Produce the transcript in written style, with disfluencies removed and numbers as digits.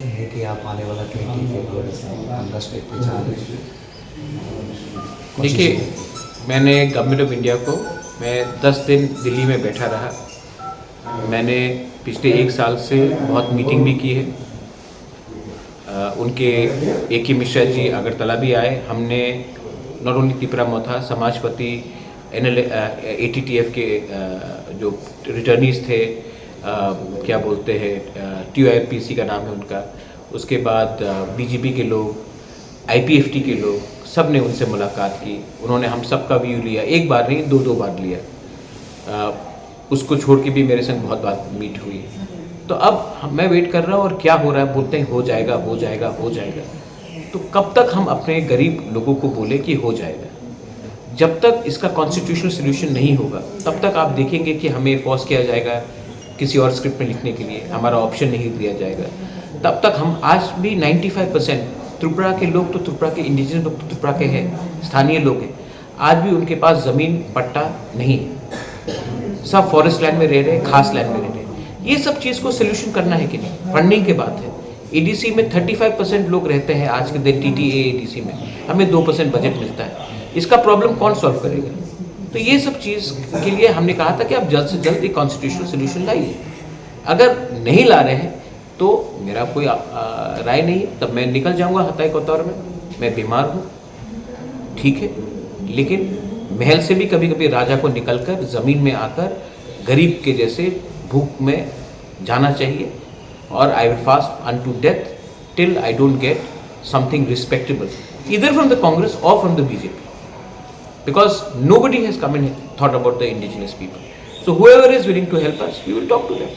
है कि आप आने वाला 20 फरवरी से अंडर स्टेट पे जा रहे हैं। देखिए, मैंने गवर्नमेंट ऑफ इंडिया को मैं 10 दिन दिल्ली में बैठा रहा। मैंने पिछले 1 साल से बहुत मीटिंग भी की है। उनके ए.के. मिश्रा जी अगरतला भी आए। हमने नॉट ओनली त्रिपुरा मोथा समाजपति ATTF के जो रिटर्नीज थे, क्या बोलते हैं, TURPC का नाम है उनका, उसके बाद BJP के लोग, IPFT के लोग, सब ने उनसे मुलाकात की। उन्होंने हम सब का व्यू लिया, एक बार नहीं 2-2 बार लिया। उसको छोड़ के भी मेरे संग बहुत बात मीट हुई। तो अब मैं वेट कर रहा हूँ और क्या हो रहा है, बोलते हैं हो जाएगा हो जाएगा हो जाएगा। तो कब तक हम अपने गरीब लोगों को बोले कि हो जाएगा? जब तक इसका कॉन्स्टिट्यूशनल सोल्यूशन नहीं होगा तब तक आप देखेंगे कि हमें फोर्स किया जाएगा किसी और स्क्रिप्ट में लिखने के लिए, हमारा ऑप्शन नहीं दिया जाएगा। तब तक हम आज भी 95% त्रिपुरा के लोग तो त्रिपुरा के इंडिजिनस लोग तो त्रिपुरा के हैं, स्थानीय लोग हैं, आज भी उनके पास ज़मीन पट्टा नहीं है। सब फॉरेस्ट लैंड में रह रहे हैं, खास लैंड में रह रहे हैं। ये सब चीज़ को सोल्यूशन करना है कि नहीं? फंडिंग की बात है। ADC में 35% लोग रहते हैं आज के दिन, TTA ADC में हमें 2% बजट मिलता है। इसका प्रॉब्लम कौन सॉल्व करेगा? तो ये सब चीज़ के लिए हमने कहा था कि आप जल्द से जल्द एक कॉन्स्टिट्यूशनल सोल्यूशन लाइए। अगर नहीं ला रहे हैं तो मेरा कोई राय नहीं है, तब मैं निकल जाऊंगा हताई कोतवार में। मैं बीमार हूँ, ठीक है, लेकिन महल से भी कभी कभी राजा को निकलकर ज़मीन में आकर गरीब के जैसे भूख में जाना चाहिए। और I will fast unto death till I don't get something respectable either from the Congress or from the BJP, because nobody has come and thought about the indigenous people. So whoever is willing to help us, we will talk to them.